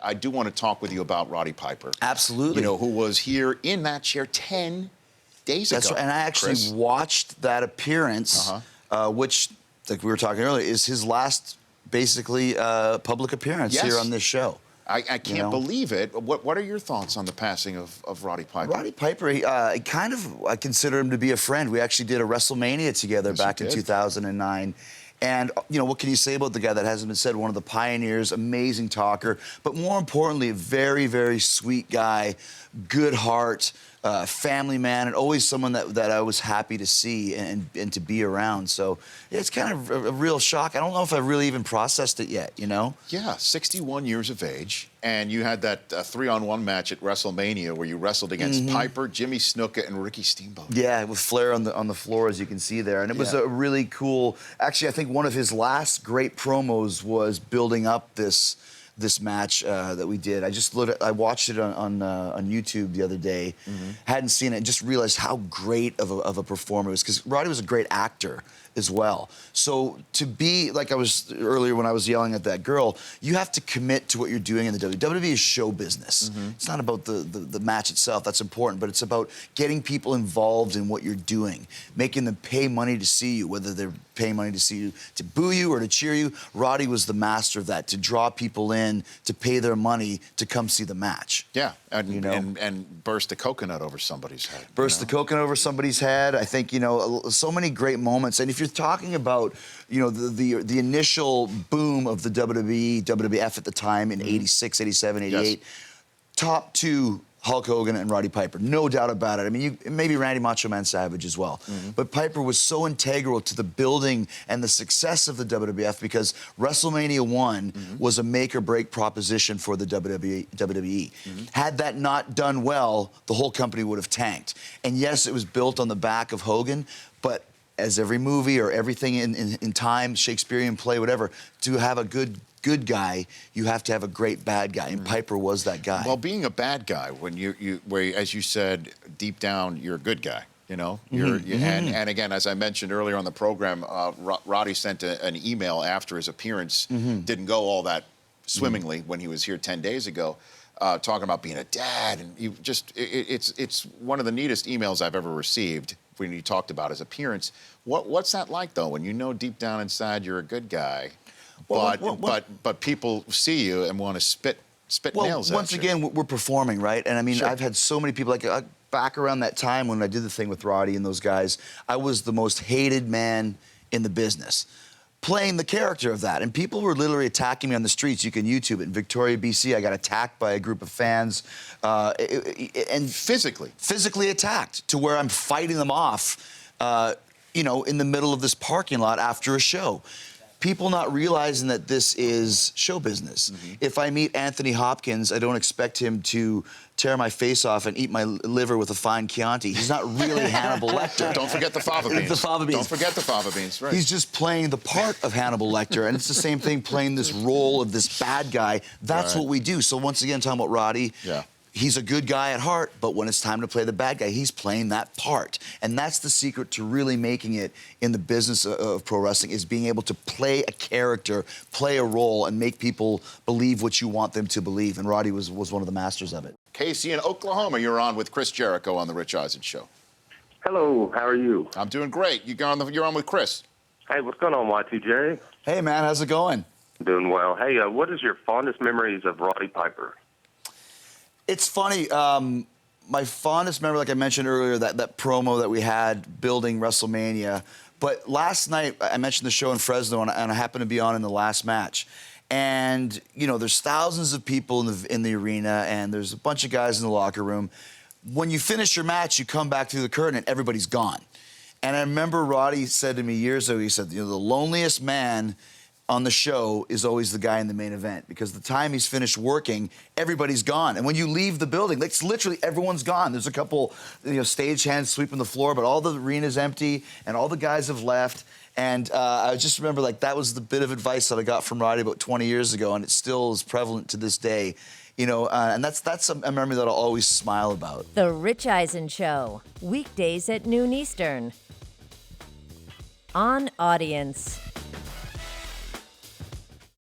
I do want to talk with you about Roddy Piper. Absolutely. You know, who was here in that chair 10 days ago. That's right. And I actually Chris. watched that appearance, which, like we were talking earlier, is his last, basically, public appearance here on this show. I can't believe it. What are your thoughts on the passing of Roddy Piper? Roddy Piper, I consider him to be a friend. We actually did a WrestleMania together back in 2009. And, you know, what can you say about the guy that hasn't been said? One of the pioneers, amazing talker, but more importantly, a very, very sweet guy, good heart, family man, and always someone that I was happy to see and to be around. So it's kind of a real shock. I don't know if I've really even processed it yet, you know? Yeah, 61 years of age, and you had that 3-on-1 match at WrestleMania where you wrestled against Piper, Jimmy Snuka, and Ricky Steamboat. Yeah, with Flair on the floor, as you can see there. And it was a really cool... Actually, I think one of his last great promos was building up this match that we did. I watched it on YouTube the other day. Hadn't seen it, and just realized how great of a performer it was, because Roddy was a great actor as well. So to be, like I was earlier when I was yelling at that girl, you have to commit to what you're doing in the WWE. WWE is show business. It's not about the match itself, that's important, but it's about getting people involved in what you're doing, making them pay money to see you, whether they're paying money to see you, to boo you or to cheer you. Roddy was the master of that, to draw people in, to pay their money to come see the match. Yeah, and, and burst the coconut over somebody's head. Burst the coconut over somebody's head. I think, you know, so many great moments. And if you're talking about, you know, the initial boom of the WWE, WWF at the time in 86, 87, 88, top two, Hulk Hogan and Roddy Piper, no doubt about it. I mean, maybe Randy Macho Man Savage as well. But Piper was so integral to the building and the success of the WWF, because WrestleMania 1 was a make-or-break proposition for the WWE. Had that not done well, the whole company would have tanked. And yes, it was built on the back of Hogan, but as every movie or everything in time, Shakespearean play, whatever, to have a good guy, you have to have a great bad guy, and Piper was that guy. Well, being a bad guy, when where, as you said, deep down, you're a good guy, you know? And again, as I mentioned earlier on the program, Roddy sent an email after his appearance, didn't go all that swimmingly when he was here 10 days ago, talking about being a dad, and you just, it's one of the neatest emails I've ever received when you talked about his appearance. What's that like, though, when you know deep down inside you're a good guy, but people see you and want to spit nails at you? Once again, we're performing, right? And I mean, I've had so many people, like back around that time when I did the thing with Roddy and those guys, I was the most hated man in the business, playing the character of that. And people were literally attacking me on the streets. You can YouTube it. In Victoria, BC, I got attacked by a group of fans. And physically attacked, to where I'm fighting them off, you know, in the middle of this parking lot after a show. People not realizing that this is show business. If I meet Anthony Hopkins, I don't expect him to tear my face off and eat my liver with a fine Chianti. He's not really Hannibal Lecter. Don't forget the fava beans. The fava beans. Don't forget the fava beans, right. He's just playing the part of Hannibal Lecter, and it's the same thing, playing this role of this bad guy. That's what we do. So once again, talking about Roddy, he's a good guy at heart, but when it's time to play the bad guy, he's playing that part. And that's the secret to really making it in the business of pro wrestling, is being able to play a character, play a role, and make people believe what you want them to believe. And Roddy was one of the masters of it. Casey in Oklahoma, you're on with Chris Jericho on the Rich Eisen Show. Hello, how are you? I'm doing great. You're on with Chris. Hey, what's going on, Y2J? Hey, man, how's it going? Doing well. Hey, what is your fondest memories of Roddy Piper? It's funny. My fondest memory, like I mentioned earlier, that promo that we had building WrestleMania. But last night, I mentioned the show in Fresno, and I happened to be on in the last match. And, you know, there's thousands of people in the arena, and there's a bunch of guys in the locker room. When you finish your match, you come back through the curtain, and everybody's gone. And I remember Roddy said to me years ago, he said, you know, the loneliest man on the show is always the guy in the main event, because the time he's finished working, everybody's gone. And when you leave the building, like, it's literally everyone's gone. There's a couple, you know, stage-hands sweeping the floor, but all the arena's empty, and all the guys have left. And I just remember, like, that was the bit of advice that I got from Roddy about 20 years ago, and it still is prevalent to this day. You know, and that's a memory that I'll always smile about. The Rich Eisen Show, weekdays at noon Eastern. On Audience.